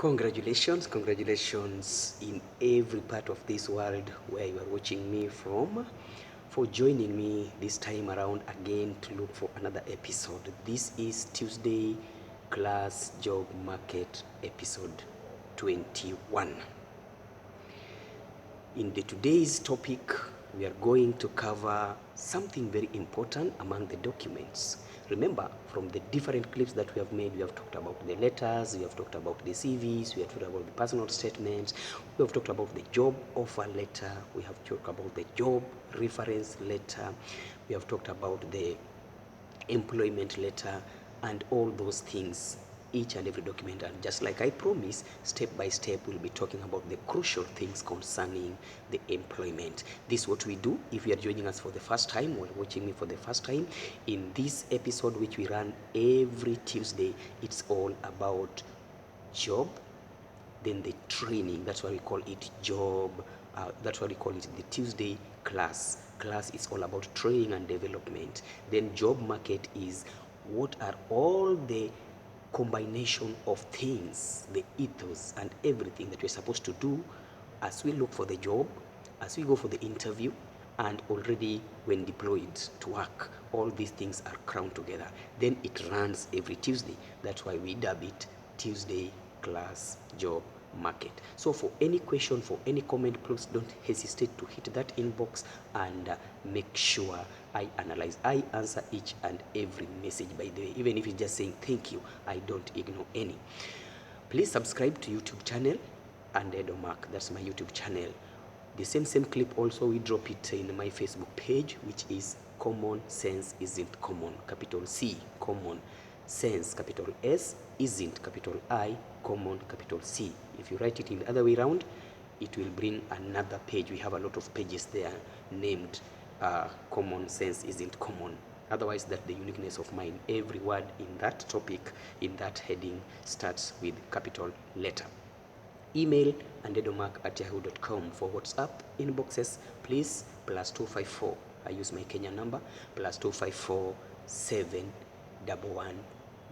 Congratulations in every part of this world where you are watching me from for joining me this time around again to look for another episode. This is Tuesday Class Job Market episode 21. In the today's topic, we are going to cover something very important among the documents. Remember, from the different clips that we have made, we have talked about the letters, we have talked about the CVs, we have talked about the personal statements, we have talked about the job offer letter, we have talked about the job reference letter, we have talked about the employment letter, and all those things, each and every document. And just like I promised, step by step we'll be talking about the crucial things concerning the employment. This is what we do. If you are joining us for the first time or watching me for the first time, in this episode which we run every Tuesday, it's all about job, then the training. That's why we call it job. That's why we call it the Tuesday class. Class is all about training and development. Then job market is what are all the combination of things, the ethos and everything that we're supposed to do as we look for the job, as we go for the interview, and already when deployed to work. All these things are crowned together. Then it runs every Tuesday. That's why we dub it Tuesday Class Job Market. So for any question, for any comment, please don't hesitate to hit that inbox and make sure I analyze. I answer each and every message, by the way. Even if it's just saying thank you, I don't ignore any. Please subscribe to YouTube channel and Edomark. That's my YouTube channel. The same clip also we drop it in my Facebook page, which is Common Sense Isn't Common, capital C, Common Sense, capital S, Isn't, capital I, Common, capital C. If you write it in the other way around, it will bring another page. We have a lot of pages there named Common Sense Isn't Common. Otherwise, that's the uniqueness of mine. Every word in that topic, in that heading, starts with capital letter. Email andedomark@yahoo.com. For WhatsApp inboxes, please +254. I use my Kenya number, +254 711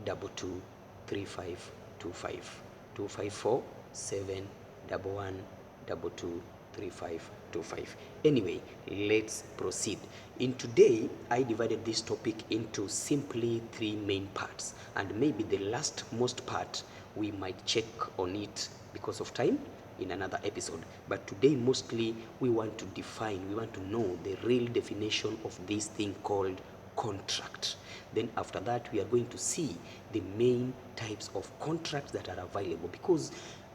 22 3525. 254 711 22 3525. Anyway, let's proceed. In today, I divided this topic into simply three main parts, and maybe the last most part we might check on it because of time in another episode. But today mostly we want to define, we want to know the real definition of this thing called contract. Then after that we are going to see the main types of contracts that are available, because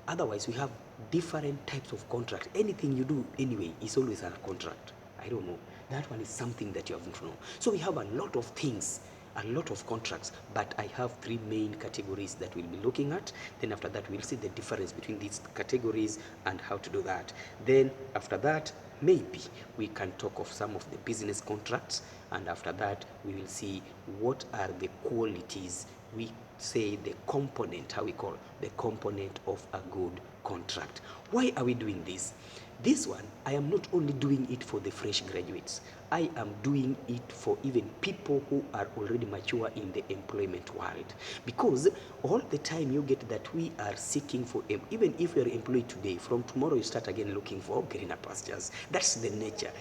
otherwise we have different types of contract. Anything you do anyway is always a contract. I don't know, that one is something that you have to know. So we have a lot of things, a lot of contracts, but I have three main categories that we'll be looking at. Then after that we'll see the difference between these categories and how to do that. Then after that maybe we can talk of some of the business contracts, and after that we will see what are the qualities, we say the component, how we call the component of a good contract. Why are we doing this? This one, I am not only doing it for the fresh graduates, I am doing it for even people who are already mature in the employment world. Because all the time you get that we are seeking for, even if you are employed today, from tomorrow you start again looking for greener pastures. That's the nature.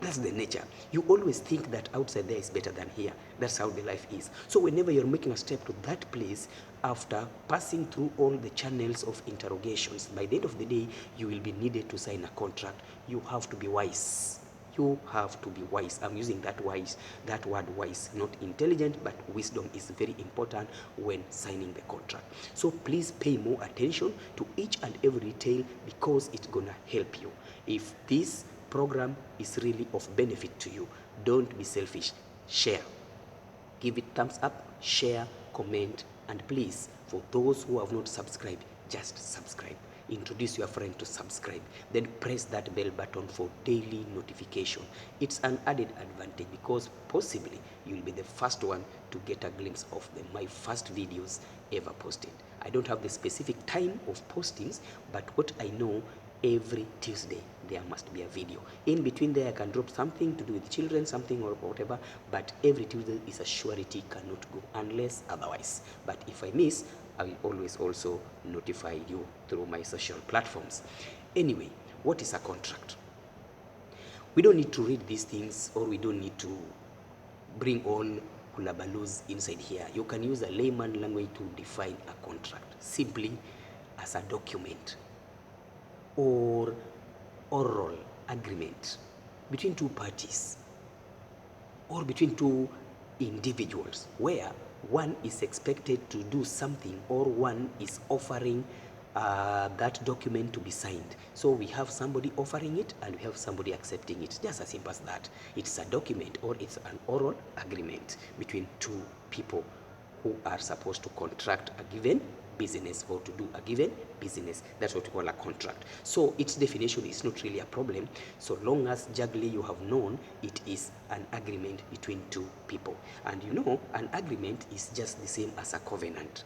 That's the nature. You always think that outside there is better than here. That's how the life is. So whenever you're making a step to that place, after passing through all the channels of interrogations, by the end of the day, you will be needed to sign a contract. You have to be wise. You have to be wise. I'm using that wise, that word wise, not intelligent, but wisdom is very important when signing the contract. So please pay more attention to each and every detail, because it's gonna help you. If this program is really of benefit to you, don't be selfish. Share, give it thumbs up, share, comment, and please, for those who have not subscribed, just subscribe. Introduce your friend to subscribe, then press that bell button for daily notification. It's an added advantage, because possibly you'll be the first one to get a glimpse of my first videos ever posted. I don't have the specific time of postings, but what I know, every Tuesday there must be a video. In between there I can drop something to do with children, something or whatever, but every Tuesday is a surety, cannot go unless otherwise. But if I miss, I will always also notify you through my social platforms. Anyway, what is a contract? We don't need to read these things, or we don't need to bring all hullabaloo's inside here. You can use a layman language to define a contract simply as a document or oral agreement between two parties or between two individuals where one is expected to do something, or one is offering that document to be signed. So we have somebody offering it and we have somebody accepting it. Just as simple as that. It's a document, or it's an oral agreement between two people who are supposed to contract a given business or to do a given business. That's what we call a contract. So its definition is not really a problem, so long as generally you have known it is an agreement between two people. And you know, an agreement is just the same as a covenant.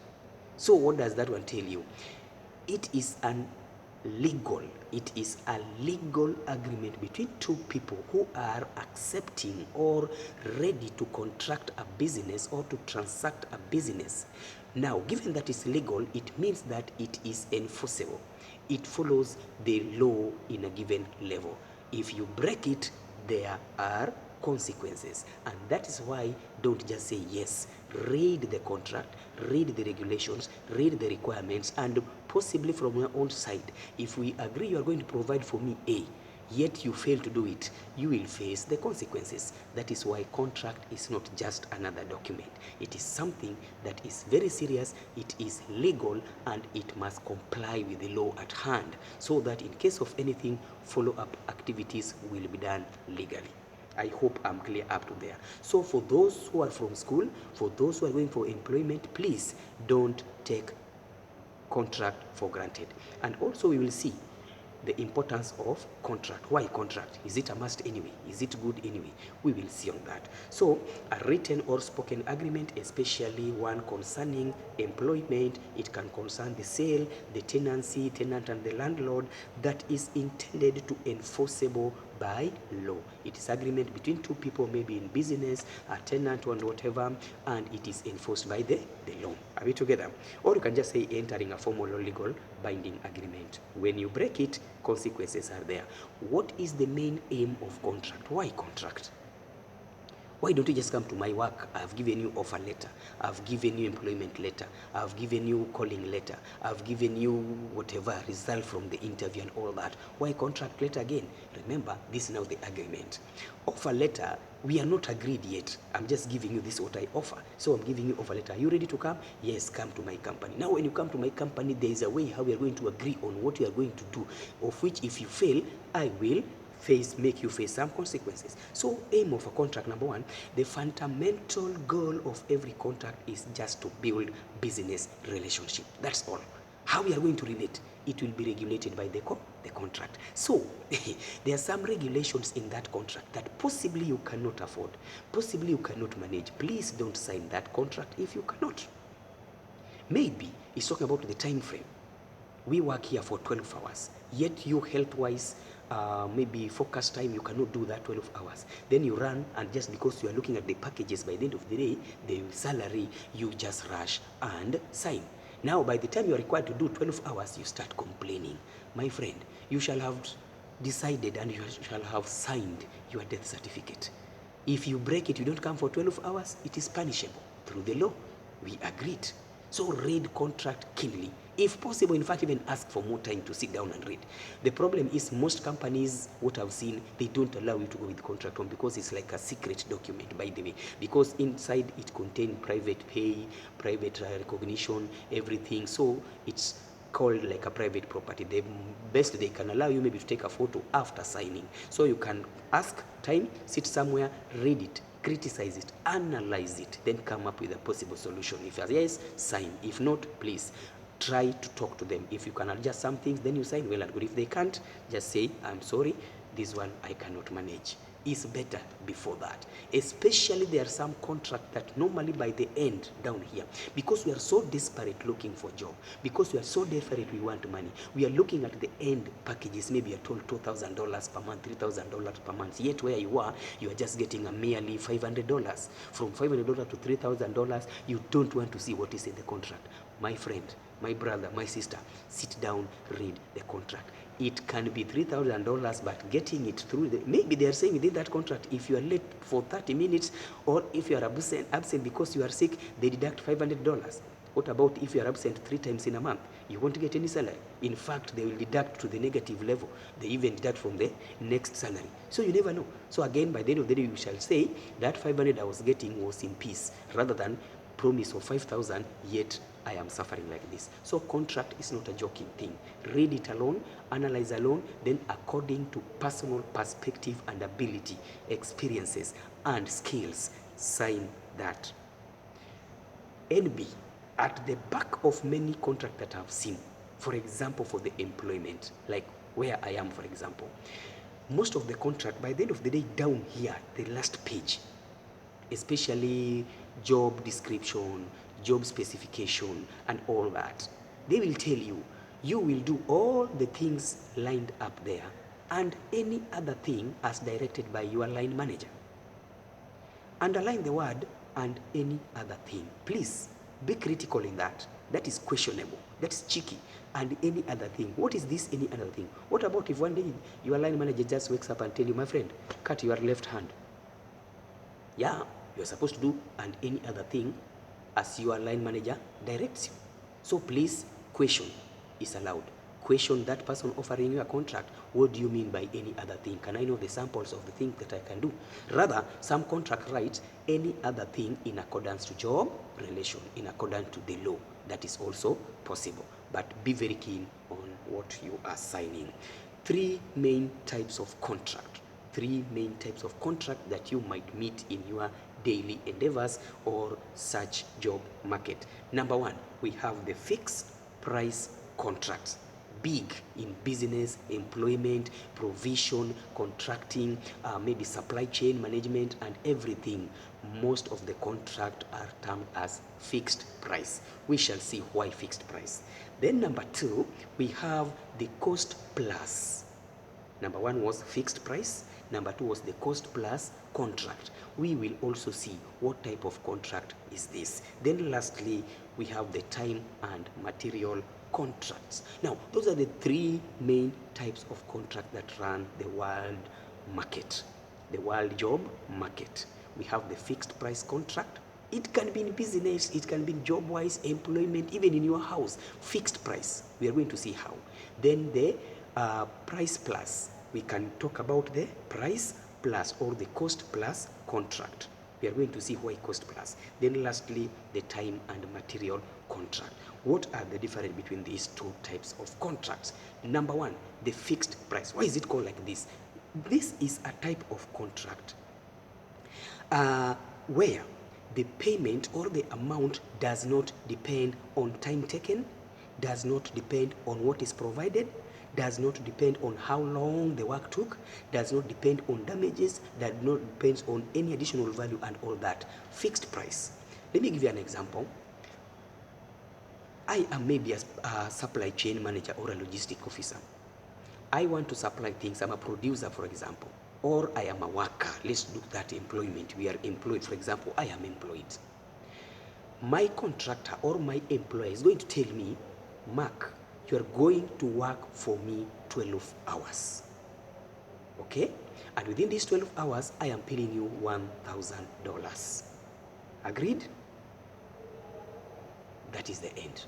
So what does that one tell you? It is a legal agreement between two people who are accepting or ready to contract a business or to transact a business. Now, given that it's legal, it means that it is enforceable. It follows the law in a given level. If you break it, there are consequences, and that is why don't just say yes. Read the contract, read the regulations, read the requirements, and possibly from your own side, if we agree you are going to provide for me A, yet you fail to do it, you will face the consequences. That is why contract is not just another document. It is something that is very serious, it is legal, and it must comply with the law at hand, so that in case of anything, follow-up activities will be done legally. I hope I'm clear up to there. So for those who are from school, for those who are going for employment, please don't take contract for granted. And also we will see the importance of contract. Why contract? Is it a must anyway? Is it good anyway? We will see on that. So a written or spoken agreement, especially one concerning employment, it can concern the sale, the tenancy, tenant and the landlord, that is intended to enforceable by law. It is agreement between two people, maybe in business, a tenant and whatever, and it is enforced by the law. Are we together? Or you can just say entering a formal or legal binding agreement. When you break it, consequences are there. What is the main aim of contract? Why contract? Why don't you just come to my work? I've given you offer letter, I've given you employment letter, I've given you calling letter, I've given you whatever result from the interview and all that. Why contract letter again? Remember, this is now the agreement. Offer letter, we are not agreed yet. I'm just giving you this what I offer. So I'm giving you offer letter. Are you ready to come? Yes, come to my company. Now when you come to my company, there is a way how we are going to agree on what you are going to do, of which if you fail, I will make you face some consequences. So aim of a contract, number one, the fundamental goal of every contract is just to build business relationship. That's all. How we are going to relate, it will be regulated by the contract. So there are some regulations in that contract that possibly you cannot afford, possibly you cannot manage. Please don't sign that contract if you cannot. Maybe it's talking about the time frame. We work here for 12 hours, yet you health-wise, maybe focus time, you cannot do that 12 hours. Then you run, and just because you are looking at the packages, by the end of the day, the salary, you just rush and sign. Now, by the time you are required to do 12 hours, you start complaining. My friend, you shall have decided and you shall have signed your death certificate. If you break it, you don't come for 12 hours, it is punishable through the law. We agreed. So read contract keenly. If possible, in fact, even ask for more time to sit down and read. The problem is most companies, what I've seen, they don't allow you to go with contract on, because it's like a secret document, by the way, because inside it contains private pay, private recognition, everything. So it's called like a private property. The best they can allow you maybe to take a photo after signing. So you can ask time, sit somewhere, read it, criticize it, analyze it, then come up with a possible solution. If yes, sign. If not, please try to talk to them. If you can adjust some things, then you sign, well and good. If they can't, just say, I'm sorry, this one I cannot manage. is better before that. Especially there are some contracts that normally by the end down here, because we are so desperate looking for job, because we are so desperate we want money, we are looking at the end packages, maybe you're told $2,000 per month, $3,000 per month, yet where you are just getting a merely $500. From $500 to $3,000, you don't want to see what is in the contract. My friend, my brother, my sister, sit down, read the contract. It can be $3,000, but getting it through, maybe they are saying within that contract, if you are late for 30 minutes, or if you are absent because you are sick, they deduct $500. What about if you are absent 3 times in a month? You won't get any salary. In fact, they will deduct to the negative level. They even deduct from the next salary. So you never know. So again, by the end of the day, you shall say that 500 I was getting was in peace, rather than promise of 5,000, yet I am suffering like this. So contract is not a joking thing. Read it alone, analyze alone, then according to personal perspective and ability, experiences and skills, sign that. NB, at the back of many contracts that I've seen, for example, for the employment, like where I am, for example, most of the contract, by the end of the day, down here, the last page, especially job description, job specification, and all that, they will tell you, you will do all the things lined up there and any other thing as directed by your line manager. Underline the word and any other thing. Please be critical in that. That is questionable. That's cheeky. And any other thing. What is this any other thing? What about if one day your line manager just wakes up and tell you, my friend, cut your left hand? Yeah, you're supposed to do and any other thing as your line manager directs you. So please, question is allowed. Question that person offering you a contract. What do you mean by any other thing? Can I know the samples of the things that I can do? Rather, some contract writes any other thing in accordance to job relation, in accordance to the law. That is also possible. But be very keen on what you are signing. 3 main types of contract. 3 main types of contract that you might meet in your daily endeavors or such job market. Number 1, we have the fixed price contracts. Big in business, employment, provision, contracting, maybe supply chain management and everything. Most of the contract are termed as fixed price. We shall see why fixed price. Then number 2, we have the cost plus. Number 1 was fixed price. Number 2 was the cost plus contract. We will also see what type of contract is this. Then lastly, we have the time and material contracts. Now, those are the 3 main types of contract that run the world market, the world job market. We have the fixed price contract. It can be in business, it can be job-wise, employment, even in your house. Fixed price. We are going to see how. Then the price plus. We can talk about the price plus or the cost plus contract. We are going to see why cost plus. Then lastly, the time and material contract. What are the difference between these 2 types of contracts? Number 1, the fixed price. Why is it called like this? This is a type of contract where the payment or the amount does not depend on time taken, does not depend on what is provided, does not depend on how long the work took, does not depend on damages, does not depend on any additional value and all that. Fixed price. Let me give you an example. I am maybe a supply chain manager or a logistic officer. I want to supply things. I'm a producer, for example, or I am a worker. Let's look at employment. We are employed. For example, I am employed. My contractor or my employer is going to tell me, Mark, you are going to work for me 12 hours. Okay? And within these 12 hours, I am paying you $1,000. Agreed? That is the end.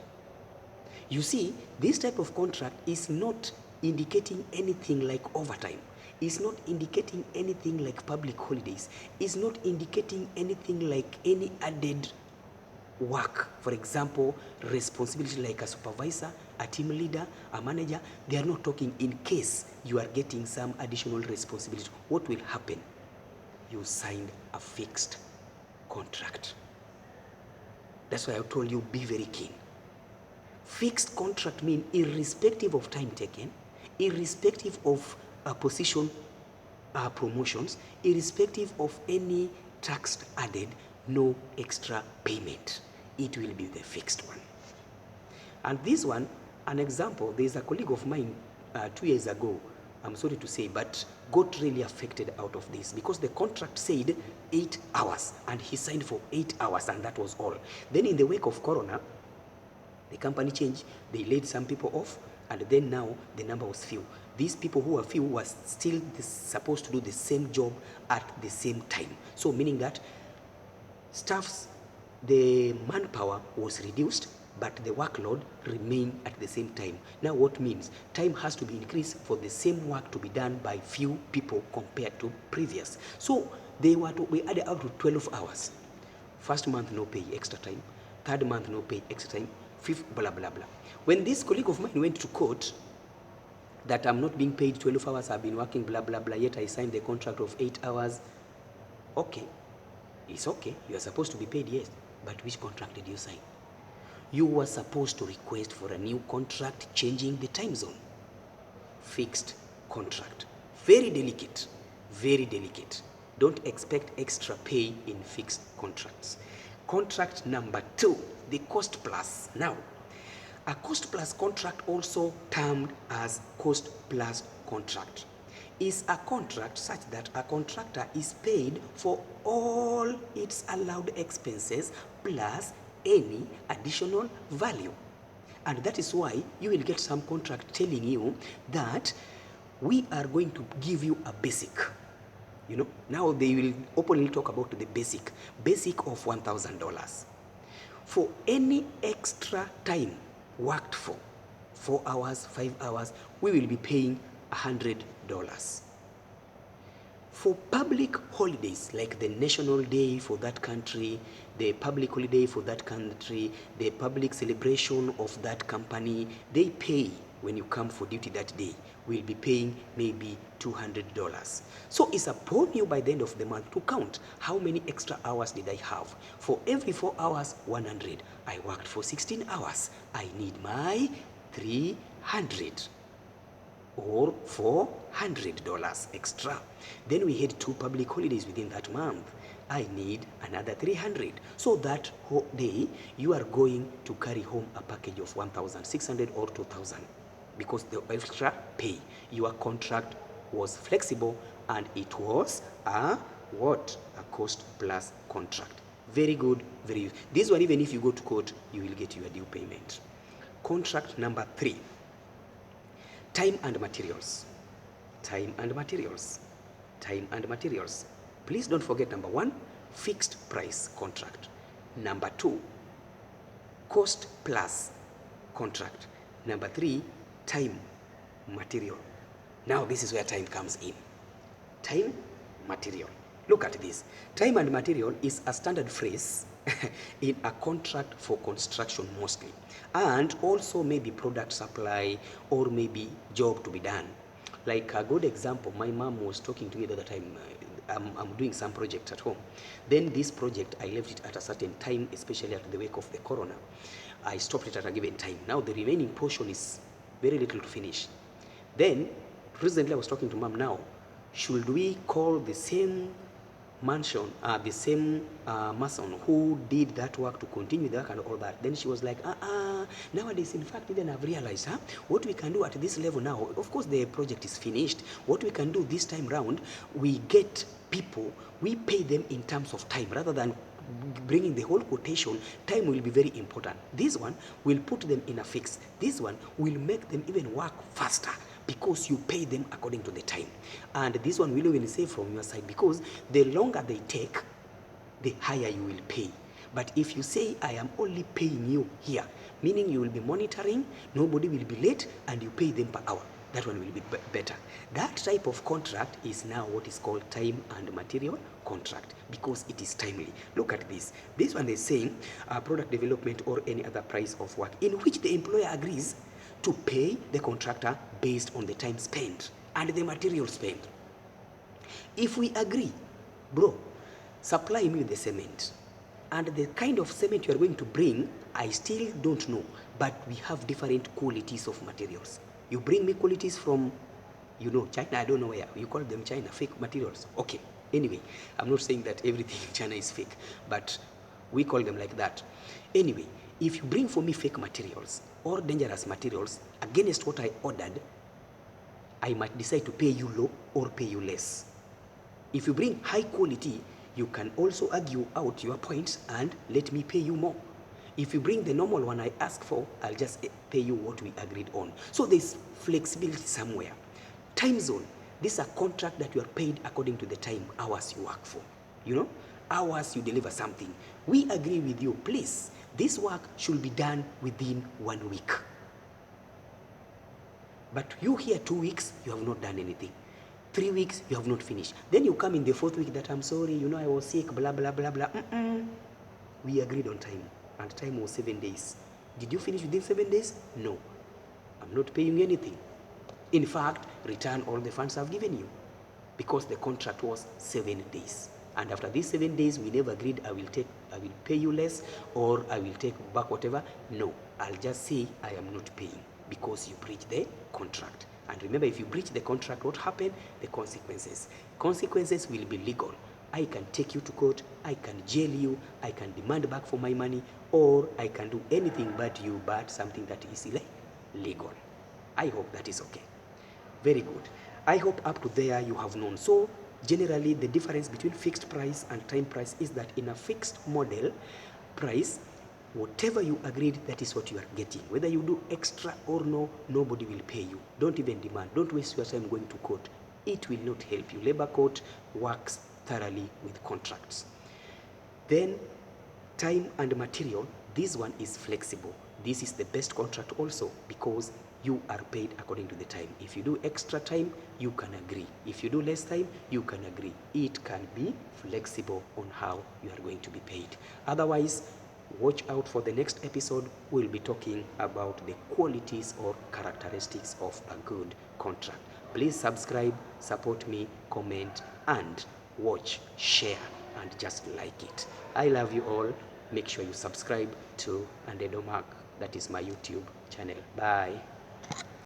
You see, this type of contract is not indicating anything like overtime. It's not indicating anything like public holidays. It's not indicating anything like any added work. For example, responsibility like a supervisor, a team leader, a manager. They are not talking in case you are getting some additional responsibility. What will happen? You signed a fixed contract. That's why I told you, be very keen. Fixed contract means irrespective of time taken, irrespective of a position promotions, irrespective of any tax added, no extra payment. It will be the fixed one. And this one, an example, there is a colleague of mine 2 years ago, I'm sorry to say, but got really affected out of this because the contract said 8 hours and he signed for 8 hours and that was all. Then in the wake of Corona, the company changed, they laid some people off, and then now the number was few. These people who were few were still supposed to do the same job at the same time. So meaning that staffs, the manpower was reduced, but the workload remained at the same time. Now what means? Time has to be increased for the same work to be done by few people compared to previous. So we added up to 12 hours. First month, no pay, extra time. Third month, no pay, extra time. Fifth, blah, blah, blah. When this colleague of mine went to court, that I'm not being paid 12 hours, I've been working, blah, blah, blah, yet I signed the contract of 8 hours. Okay, it's okay, you are supposed to be paid, yes, but which contract did you sign? You were supposed to request for a new contract changing the time zone. Fixed contract. Very delicate, very delicate. Don't expect extra pay in fixed contracts. Contract number 2, the cost plus. Now, a cost plus contract, also termed as cost plus contract, is a contract such that a contractor is paid for all its allowed expenses plus any additional value. And that is why you will get some contract telling you that we are going to give you a basic. You know, now they will openly talk about the basic of $1,000. For any extra time worked for 4 hours, 5 hours, we will be paying $100. For public holidays like the national day for that country, the public holiday for that country, the public celebration of that company, they pay when you come for duty that day. We'll be paying maybe $200. So it's upon you by the end of the month to count how many extra hours did I have. For every 4 hours, 100. I worked for 16 hours. I need my 300 or $400 extra. Then we had 2 public holidays within that month. I need another 300. So that whole day, you are going to carry home a package of 1,600 or 2,000 because the extra pay. Your contract was flexible and it was a what? A cost plus contract. Very good, very good. This one, even if you go to court, you will get your due payment. Contract number 3. Time and materials. Time and materials. Time and materials. Please don't forget number 1, fixed price contract. Number 2, cost plus contract. Number 3, time, material. Now this is where time comes in. Time, material. Look at this. Time and material is a standard phrase in a contract for construction mostly, and also maybe product supply or maybe job to be done. Like a good example, my mom was talking to me the other time. I'm doing some project at home. Then this project, I left it at a certain time, especially at the wake of the corona. I stopped it at a given time. Now the remaining portion is very little to finish. Then recently I was talking to mom now, should we call the same mason who did that work to continue the work and all that? Then she was like, nowadays, in fact, even I've realized, what we can do at this level now, of course the project is finished, what we can do this time round, we get people, we pay them in terms of time rather than bringing the whole quotation. Time will be very important. This one will put them in a fix. This one will make them even work faster because you pay them according to the time. And this one will even save from your side because the longer they take, the higher you will pay. But if you say, I am only paying you here, meaning you will be monitoring, nobody will be late, and you pay them per hour, that one will be better. That type of contract is now what is called time and material contract because it is timely. Look at this. This one is saying product development or any other price of work in which the employer agrees to pay the contractor based on the time spent and the material spent. If we agree, bro, supply me with the cement, and the kind of cement you are going to bring, I still don't know, but we have different qualities of materials. You bring me qualities from You know, China, I don't know where. You call them China, fake materials. Okay. Anyway, I'm not saying that everything in China is fake, but we call them like that. Anyway, if you bring for me fake materials or dangerous materials against what I ordered, I might decide to pay you low or pay you less. If you bring high quality, you can also argue out your points and let me pay you more. If you bring the normal one I ask for, I'll just pay you what we agreed on. So there's flexibility somewhere. Time zone. These are contracts that you are paid according to the time, hours you work for. You know, hours you deliver something. We agree with you, please, this work should be done within 1 week. But you here 2 weeks, you have not done anything. 3 weeks, you have not finished. Then you come in the 4th week that I'm sorry, you know, I was sick, blah, blah, blah, blah. We agreed on time, and time was 7 days. Did you finish within 7 days? No. I'm not paying anything. In fact, return all the funds I've given you, because the contract was 7 days. And after these 7 days, we never agreed I will pay you less or I will take back whatever. No, I'll just say I am not paying because you breached the contract. And remember, if you breach the contract, what happened? The consequences. Consequences will be legal. I can take you to court, I can jail you, I can demand back for my money, or I can do anything but something that is illegal. I hope that is okay. Very good. I hope up to there you have known. So generally the difference between fixed price and time price is that in a fixed model price, whatever you agreed, that is what you are getting. Whether you do extra or no, nobody will pay you. Don't even demand. Don't waste your time going to court. It will not help you. Labor court works thoroughly with contracts. Then time and material, this one is flexible. This is the best contract also because you are paid according to the time. If you do extra time, you can agree. If you do less time, you can agree. It can be flexible on how you are going to be paid. Otherwise, watch out for the next episode. We'll be talking about the qualities or characteristics of a good contract. Please subscribe, support me, comment, and watch, share, and just like it. I love you all. Make sure you subscribe to Andedo Mark. That is my YouTube channel. Bye.